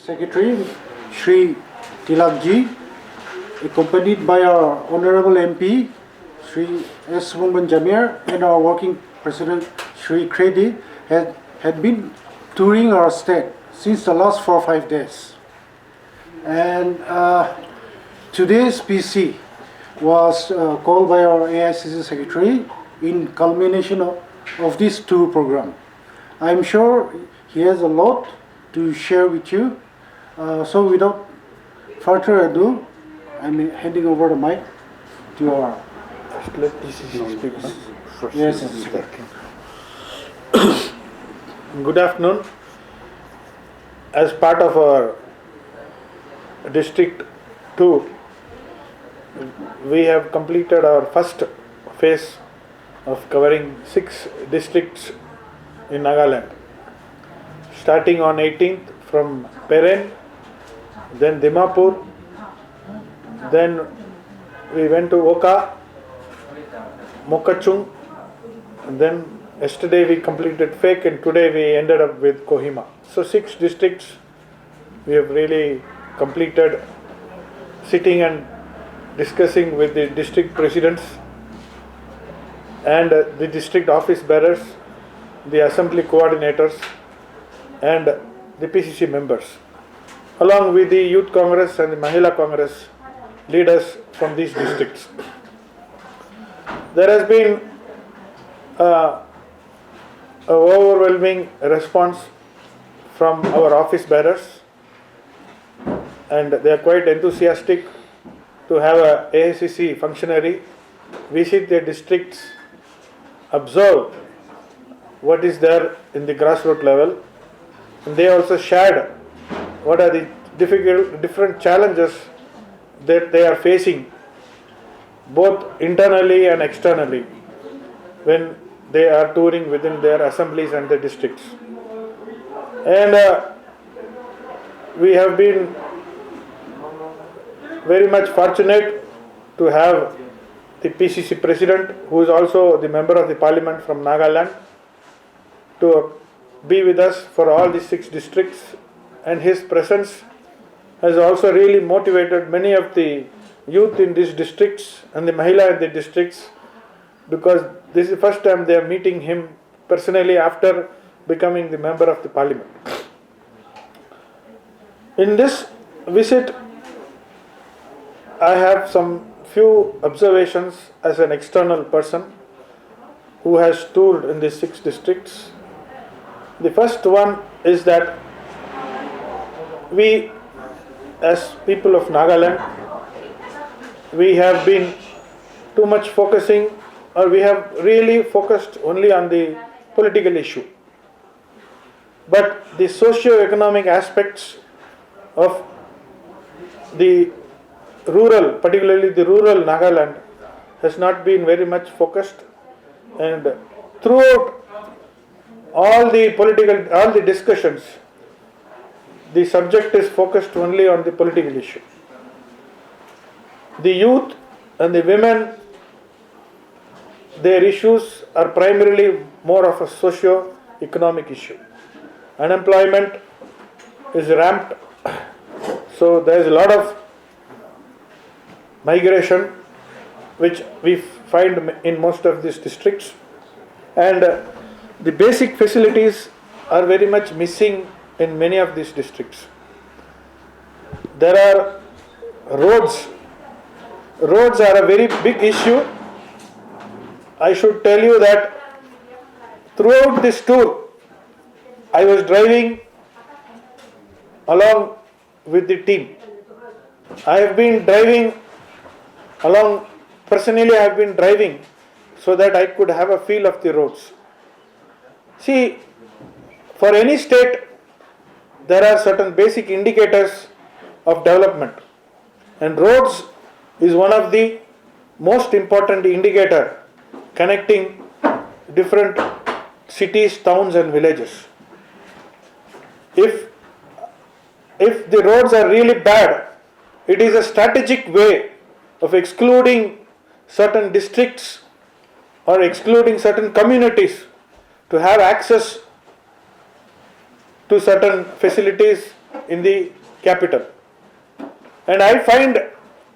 Secretary, Shri Tilakji, accompanied by our Honorable MP, Shri S. Mumban Jamir, and our working President, Shri Kredi, had been touring our state since the last 4 or 5 days. And today's PC was called by our AICC Secretary in culmination of this tour program. I'm sure he has a lot to share with you. So without further ado, I'm handing over the mic to our... First let DCC speak. Yes, Good afternoon. As part of our district tour, we have completed our first phase of covering 6 districts in Nagaland. Starting on 18th from Peren, then Dimapur, then we went to Oka, Mokachung, and then yesterday we completed Fake, and today we ended up with Kohima. So 6 districts we have really completed, sitting and discussing with the district presidents and the district office bearers, the assembly coordinators and the PCC members, along with the Youth Congress and the Mahila Congress leaders from these districts. There has been an overwhelming response from our office bearers, and they are quite enthusiastic to have a AICC functionary visit their districts, observe what is there in the grassroots level, and they also shared what are the different challenges that they are facing both internally and externally when they are touring within their assemblies and their districts. And we have been very much fortunate to have the PCC president, who is also the member of the parliament from Nagaland, to be with us for all the 6 districts, and his presence has also really motivated many of the youth in these districts and the Mahila in the districts, because this is the first time they are meeting him personally after becoming the member of the parliament. In this visit, I have some few observations as an external person who has toured in these 6 districts. The first one is that we, as people of Nagaland, we have been too much focusing, or we have really focused only on the political issue. But the socio-economic aspects of the rural, particularly the rural Nagaland, has not been very much focused, and throughout all the discussions, the subject is focused only on the political issue. The youth and the women, their issues are primarily more of a socio-economic issue. Unemployment is ramped, so there is a lot of migration which we find in most of these districts, and the basic facilities are very much missing in many of these districts. There are roads. Roads are a very big issue. I should tell you that throughout this tour, I was driving along with the team. I have been driving along, personally I have been driving so that I could have a feel of the roads. See, for any state, there are certain basic indicators of development, and roads is one of the most important indicator connecting different cities, towns and villages. If the roads are really bad, it is a strategic way of excluding certain districts or excluding certain communities to have access to certain facilities in the capital. And I find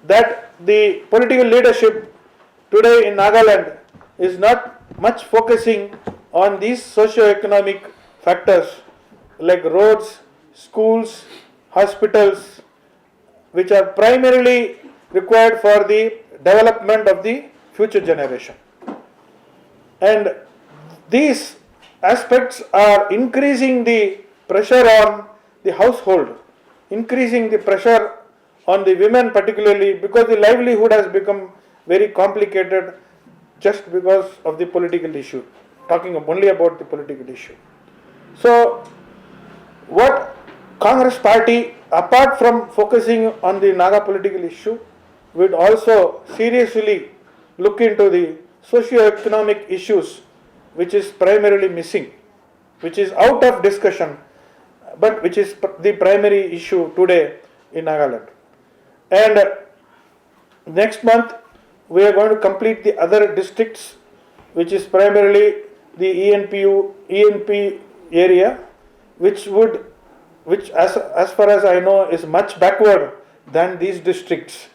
that the political leadership today in Nagaland is not much focusing on these socio-economic factors like roads, schools, hospitals, which are primarily required for the development of the future generation. And these aspects are increasing the pressure on the household, increasing the pressure on the women particularly, because the livelihood has become very complicated just because of the political issue, talking only about the political issue. So what Congress party, apart from focusing on the Naga political issue, would also seriously look into the socio-economic issues, which is primarily missing, which is out of discussion, but which is the primary issue today in Nagaland. And next month we are going to complete the other districts, which is primarily the ENP area, which as far as I know is much backward than these districts,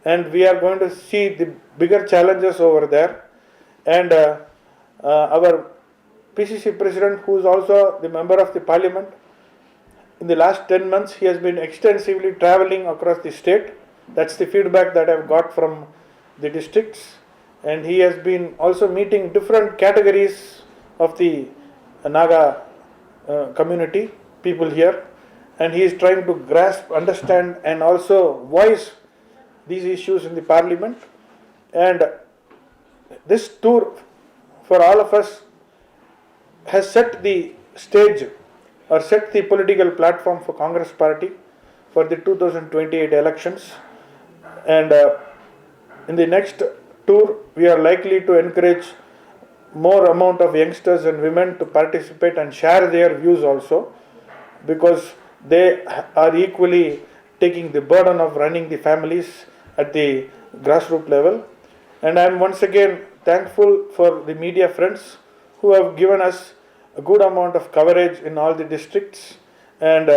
and we are going to see the bigger challenges over there. And our PCC president, who is also the member of the parliament, in the last 10 months he has been extensively traveling across the state. That's the feedback that I've got from the districts, and he has been also meeting different categories of the Naga community, people here, and he is trying to grasp, understand, and also voice these issues in the parliament. And this tour for all of us has set the stage or set the political platform for Congress party for the 2028 elections. And in the next tour we are likely to encourage more amount of youngsters and women to participate and share their views also, because they are equally taking the burden of running the families at the grassroots level. And I am once again thankful for the media friends who have given us a good amount of coverage in all the districts. And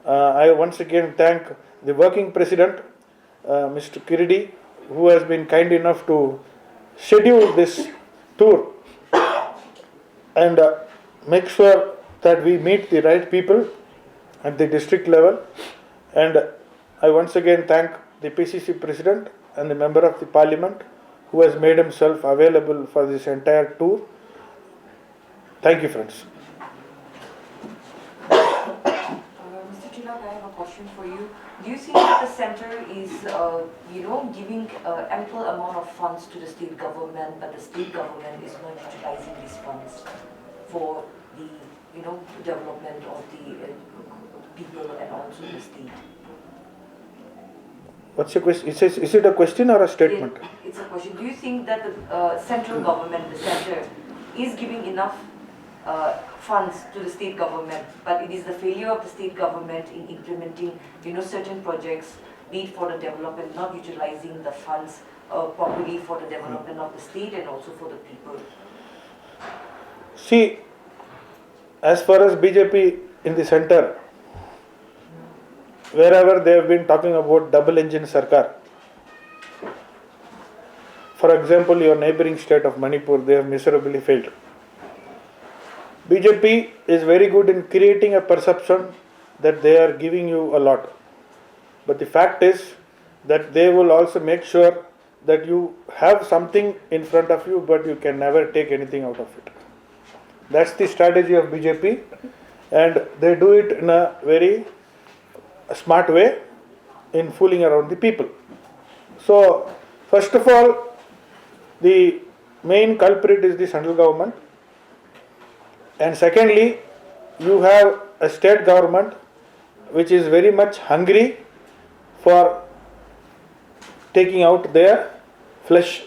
I once again thank the working president, Mr. Kiridi, who has been kind enough to schedule this tour and make sure that we meet the right people at the district level. And I once again thank the PCC president and the member of the parliament who has made himself available for this entire tour. Thank you, friends. Mr. Tilak, I have a question for you. Do you think that the center is, giving ample amount of funds to the state government, but the state government is not utilizing these funds for the, development of the people and also the state? What's your question? Is it a question or a statement? It's a question. Do you think that the central government, the center, is giving enough funds to the state government, but it is the failure of the state government in implementing, certain projects, be it for the development, not utilizing the funds properly for the development of the state and also for the people? See, as far as BJP in the center, wherever they have been talking about double engine sarkar, for example, your neighboring state of Manipur, they have miserably failed. BJP is very good in creating a perception that they are giving you a lot. But the fact is that they will also make sure that you have something in front of you, but you can never take anything out of it. That's the strategy of BJP, and they do it in a very smart way in fooling around the people. So, first of all, the main culprit is the central government. And secondly, you have a state government which is very much hungry for taking out their flesh.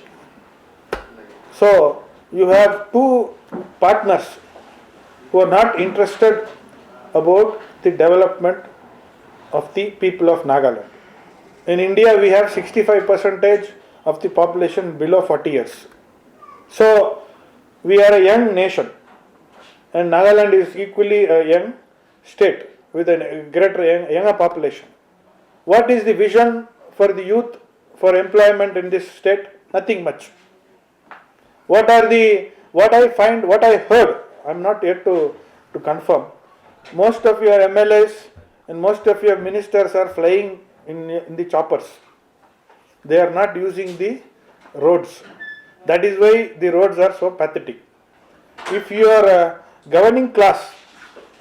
So, you have two partners who are not interested about the development of the people of Nagaland. In India, we have 65% of the population below 40 years. So, we are a young nation, and Nagaland is equally a young state with a greater younger population. What is the vision for the youth for employment in this state? Nothing much. What I heard, I'm not yet to confirm. Most of your MLAs and most of your ministers are flying in the choppers. They are not using the roads. That is why the roads are so pathetic. If you are a governing class,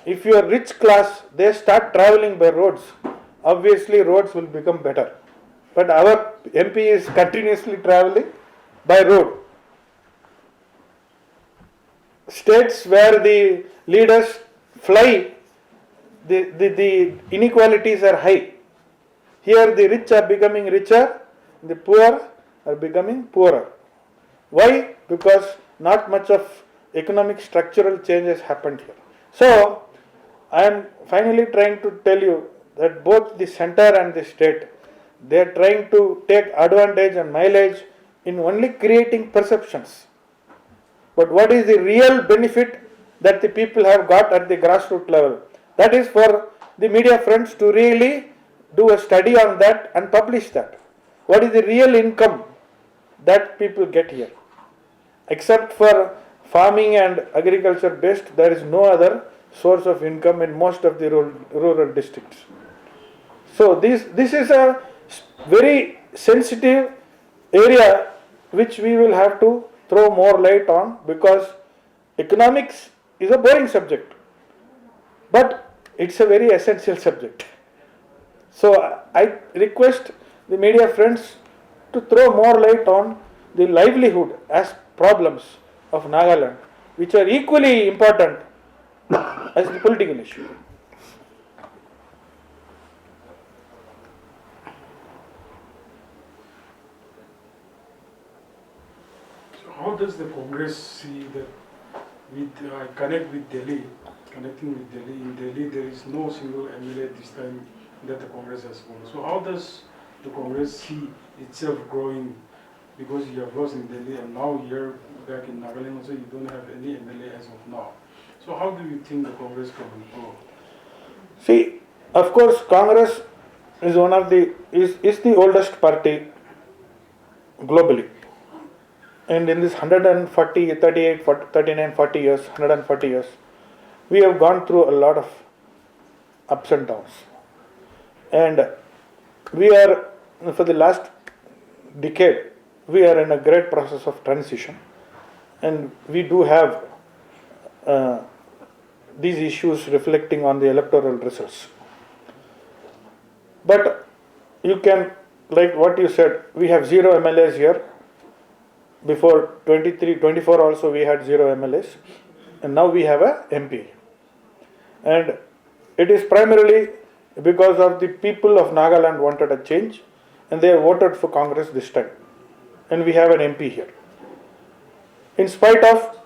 if you are rich class, they start traveling by roads. Obviously, roads will become better. But our MP is continuously traveling by road. States where the leaders fly, the inequalities are high. Here the rich are becoming richer, the poor are becoming poorer. Why? Because not much of economic structural changes happened here. So, I am finally trying to tell you that both the center and the state, they are trying to take advantage and mileage in only creating perceptions. But what is the real benefit that the people have got at the grassroots level? That is for the media friends to really do a study on that and publish that. What is the real income that people get here? Except for farming and agriculture based, there is no other source of income in most of the rural districts. So this is a very sensitive area which we will have to throw more light on, because economics is a boring subject, but it's a very essential subject. So I request the media friends to throw more light on the livelihood as problems of Nagaland, which are equally important as the political issue. How does the Congress see that connecting with Delhi? In Delhi, there is no single MLA this time that the Congress has won. So how does the Congress see itself growing? Because you have lost in Delhi and now you're back in Nagaland, also you don't have any MLA as of now. So how do you think the Congress can grow? See, of course, Congress is is the oldest party globally. And in this 140, 38, 40, 39, 40 years, 140 years, we have gone through a lot of ups and downs. And we are, for the last decade, we are in a great process of transition. And we do have these issues reflecting on the electoral results. But you can, like what you said, we have 0 MLAs here. Before 23, 24 also we had 0 MLAs, and now we have a MP. And it is primarily because of the people of Nagaland wanted a change, and they voted for Congress this time. And we have an MP here. In spite of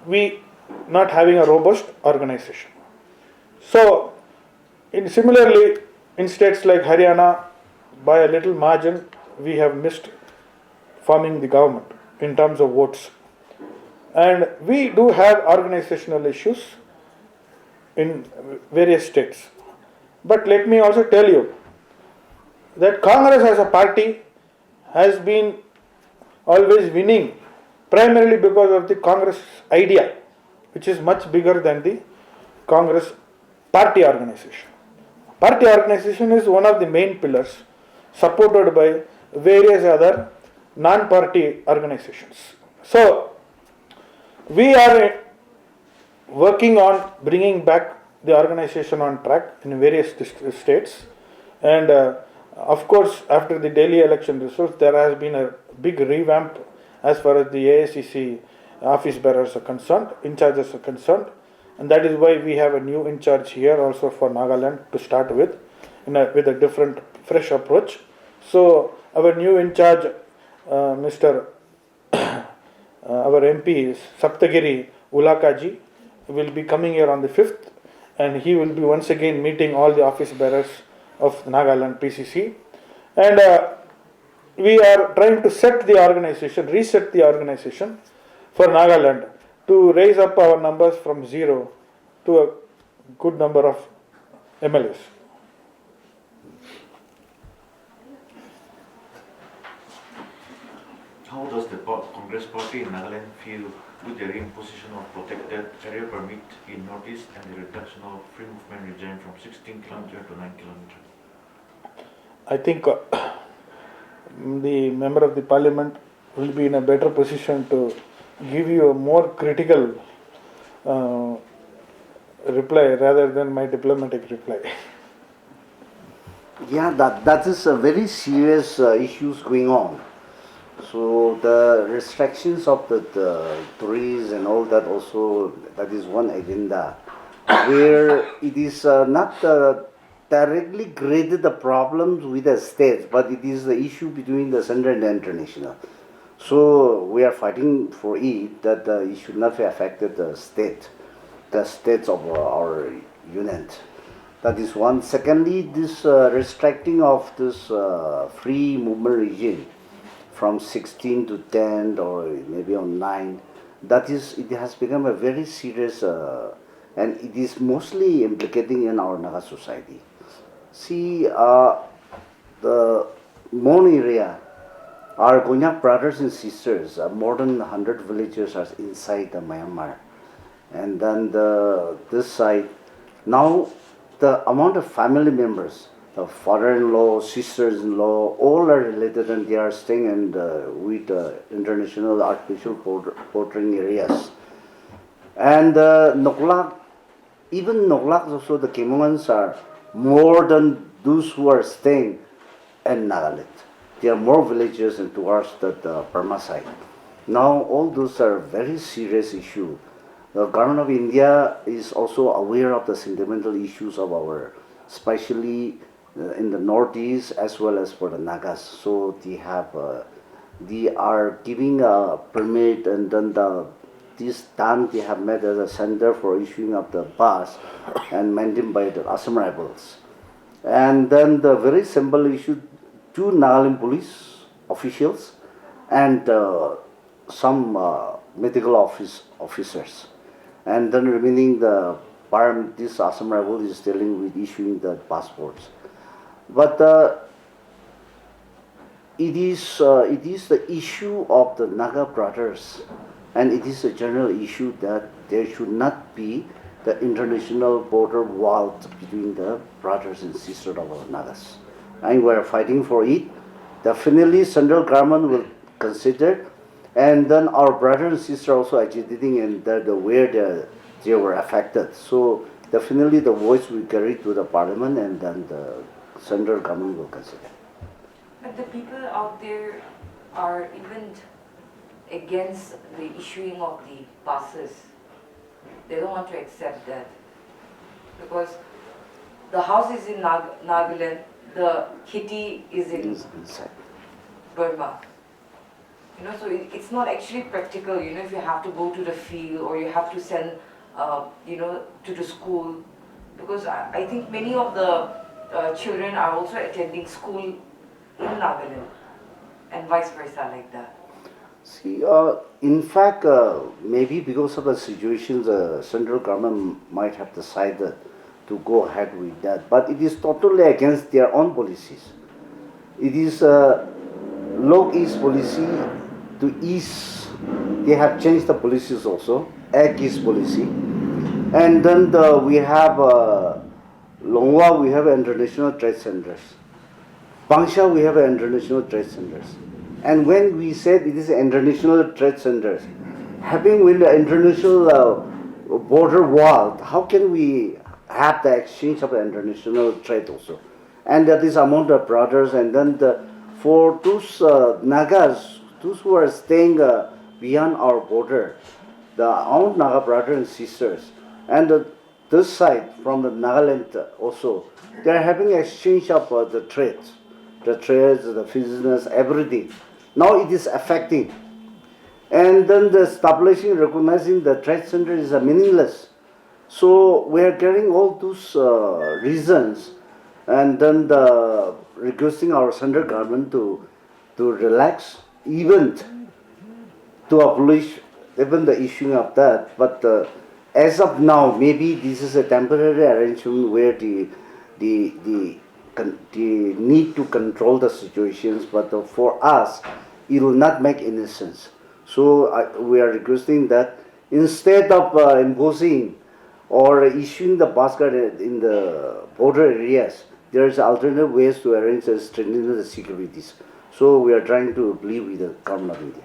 we not having a robust organization. So, similarly, in states like Haryana, by a little margin, we have missed forming the government in terms of votes. And we do have organizational issues in various states. But let me also tell you that Congress as a party has been always winning primarily because of the Congress idea, which is much bigger than the Congress party organization. Party organization is one of the main pillars, supported by various other non-party organizations. So, we are working on bringing back the organization on track in various states. And of course, after the Delhi election results, there has been a big revamp as far as the AICC office bearers are concerned, in charges are concerned. And that is why we have a new in charge here also for Nagaland to start with, with a different, fresh approach. So, our new in charge, Mr. Our MP is Saptagiri Ulakaji, will be coming here on the 5th, and he will be once again meeting all the office bearers of Nagaland PCC. And we are trying to set the organization, reset the organization for Nagaland to raise up our numbers from 0 to a good number of MLAs. How does the Congress party in Nagaland feel with the reimposition of protected area permit in Northeast and the reduction of free movement regime from 16 km to 9 km? I think the member of the parliament will be in a better position to give you a more critical reply rather than my diplomatic reply. Yeah, that is a very serious issues going on. So the restrictions of the trees and all that also, that is one agenda where it is not directly created the problems with the states, but it is the issue between the center and the international. So we are fighting for it that it should not be affected the states of our unit. That is one. Secondly, this restricting of this free movement regime from 16 to 10 or maybe on 9, that is, it has become a very serious and it is mostly implicating in our Naga society. See, the Mon area, our Gonyak brothers and sisters, more than 100 villages are inside the Myanmar. And then this side, now the amount of family members, the father-in-law, sisters-in-law, all are related and they are staying in with international artificial portering areas. And Noklak, even Noklak also, the Kimongans are more than those who are staying in Nagaland. There are more villages and towards that Burma side. Now all those are very serious issue. The government of India is also aware of the sentimental issues of our, especially in the northeast as well as for the Nagas. So they are giving a permit, and then this dam they have made as a center for issuing of the pass and maintained by the Assam rebels. And then the very simple issue, 2 Nagaland police officials and some medical officers. And then remaining this Assam rebel is dealing with issuing the passports. But it is the issue of the Naga brothers, and it is a general issue that there should not be the international border wall between the brothers and sisters of our Nagas. And we are fighting for it. Definitely central government will consider, and then our brothers and sisters also agitating in the where they were affected. So definitely the voice will carry to the parliament, and then the central government will consider. But the people out there are even against the issuing of the passes. They don't want to accept that. Because the house is in Nagaland, the kitty is in Inside. Burma. So it's not actually practical, if you have to go to the field or you have to send, to the school. Because I think many of the children are also attending school in Nagaland and vice versa like that. See, in fact, maybe because of the situations, the central government might have decided to go ahead with that. But it is totally against their own policies. It is Lok East policy to East. They have changed the policies also. Act East policy. And then we have Longwa, we have international trade centers. Bangsha, we have international trade centers. And when we said it is international trade centers, having with the international border wall, how can we have the exchange of the international trade also? And that is among the brothers, and then for those Nagas, those who are staying beyond our border, our Naga brothers and sisters, and this side from the Nagaland also, they are having exchange of the trades, the business, everything. Now it is affecting. And then the establishing, recognizing the trade center is meaningless. So we are getting all those reasons, and then requesting our central government to relax, even to abolish even the issuing of that. But as of now, maybe this is a temporary arrangement where the need to control the situations, but for us, it will not make any sense. So we are requesting that instead of imposing or issuing the basket in the border areas, there is alternative ways to arrange and strengthen the securities. So we are trying to plead with the government of India.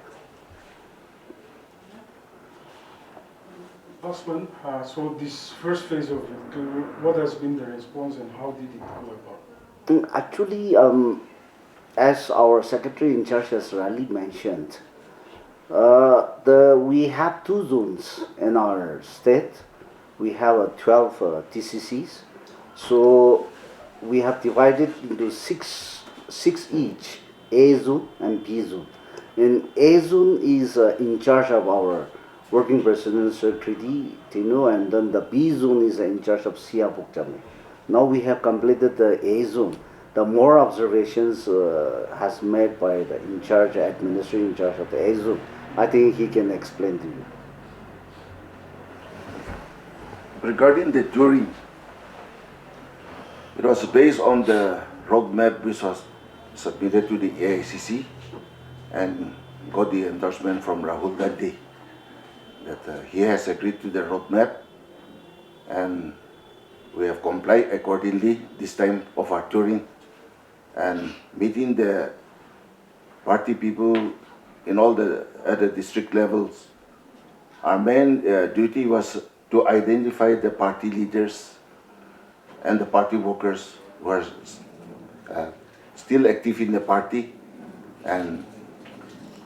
Last one, so this first phase of it, what has been the response and how did it go about? Actually, as our secretary in charge has rightly mentioned, we have two zones in our state. We have 12 TCCs, so we have divided into six each, A zone and B zone. And A zone is in charge of our working president Sir Kriti Tino, and then the B zone is in charge of Sia Bukchame. Now we have completed the A zone. The more observations has made by the in charge, administrator in charge of the A zone. I think he can explain to you. Regarding the touring, it was based on the roadmap which was submitted to the AICC and got the endorsement from Rahul Gandhi that he has agreed to the roadmap, and we have complied accordingly this time of our touring and meeting the party people in all the other district levels. Our main duty was to identify the party leaders and the party workers who are still active in the party, and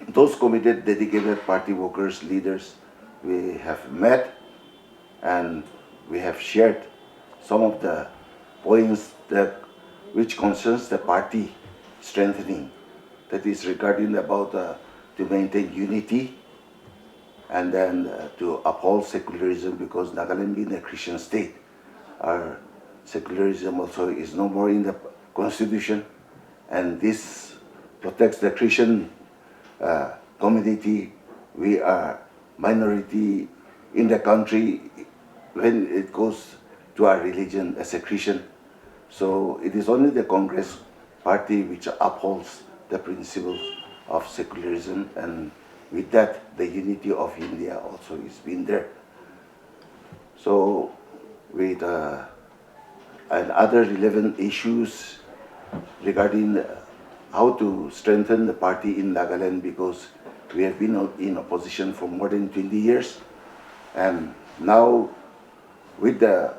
those committed, dedicated party workers, leaders, we have met and we have shared some of the points that which concerns the party strengthening. That is regarding about to maintain unity and then to uphold secularism, because Nagaland being a Christian state, our secularism also is no more in the constitution, and this protects the Christian community. We are minority in the country when it goes to our religion as a Christian. So it is only the Congress party which upholds the principles of secularism, and with that the unity of India also is been there. So with and other relevant issues regarding how to strengthen the party in Nagaland, because we have been in opposition for more than 20 years, and now with the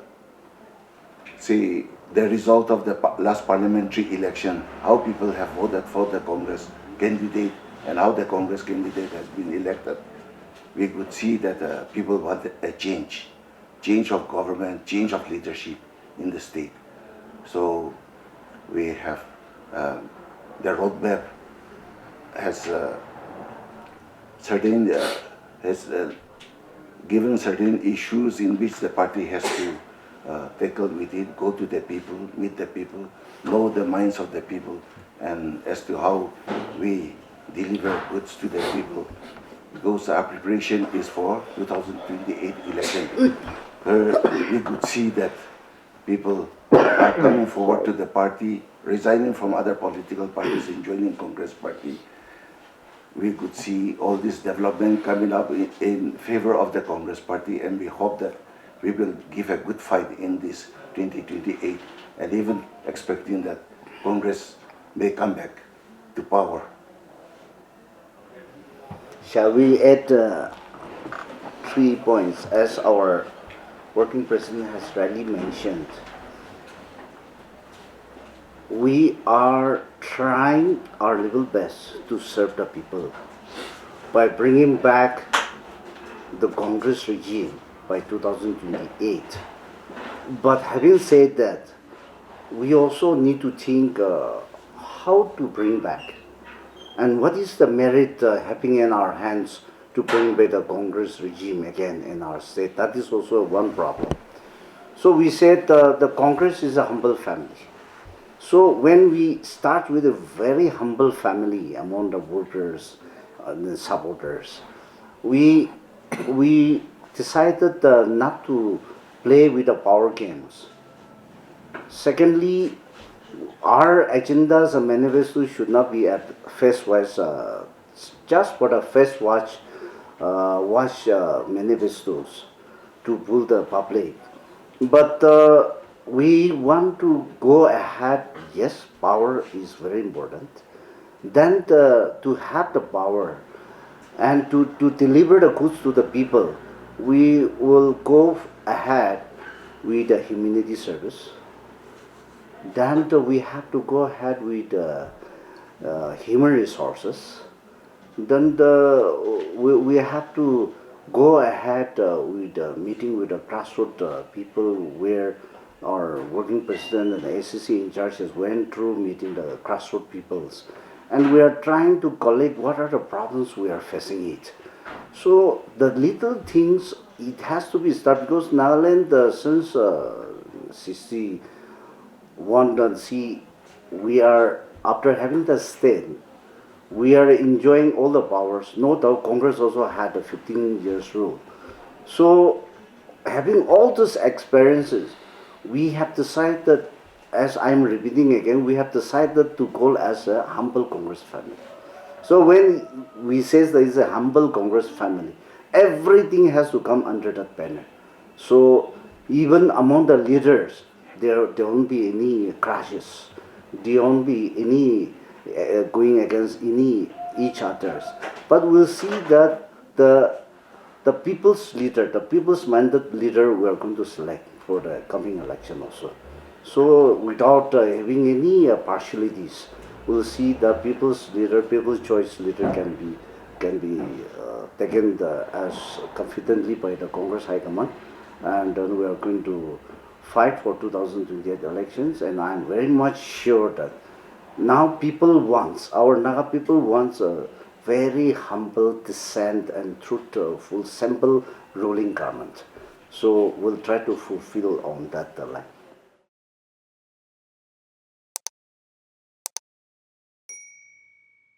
result of the last parliamentary election, how people have voted for the Congress candidate and how the Congress candidate has been elected, we could see that people want a change of government, change of leadership in the state. So we have the roadmap has given certain issues in which the party has to tackle with it, go to the people, meet the people, know the minds of the people, and as to how we deliver goods to the people. Because our preparation is for 2028 election. We could see that people are coming forward to the party, resigning from other political parties and joining Congress party. We could see all this development coming up in favor of the Congress party, and we hope that we will give a good fight in this 2028, and even expecting that Congress may come back to power. Shall we add 3 points? As our working president has rightly mentioned, we are trying our level best to serve the people by bringing back the Congress regime by 2028. But having said that, we also need to think how to bring back, and what is the merit having in our hands to bring back the Congress regime again in our state. That is also one problem. So we said the Congress is a humble family. So when we start with a very humble family among the voters and the supporters, we decided not to play with the power games. Secondly, our agendas and manifestos should not be at face-wise, just for the face-watch manifestos to pull the public. But we want to go ahead. Yes, power is very important. Then to have the power and to deliver the goods to the people, we will go ahead with the humanity service. Then we have to go ahead with human resources. Then we have to go ahead with meeting with the grassroots people where our working president and the ACC in charge has went through meeting the grassroots peoples. And we are trying to collect what are the problems we are facing it. So the little things, it has to be started because Nagaland since 61, see, we are, after having the state, we are enjoying all the powers. No doubt Congress also had a 15 years rule. So having all these experiences, we have decided, as I'm repeating again, we have decided to go as a humble Congress family. So when we say there is a humble Congress family, everything has to come under that banner. So even among the leaders, there won't be any crashes. There won't be any going against each others. But we'll see that the people's leader, the people's mandate leader, we are going to select for the coming election also. So without having any partialities, we'll see the people's leader, people's choice leader can be taken as confidently by the Congress High Command, and then we are going to fight for 2028 elections. And I am very much sure that now people wants, our Naga people wants a very humble, decent and truthful, simple ruling government. So we'll try to fulfill on that line.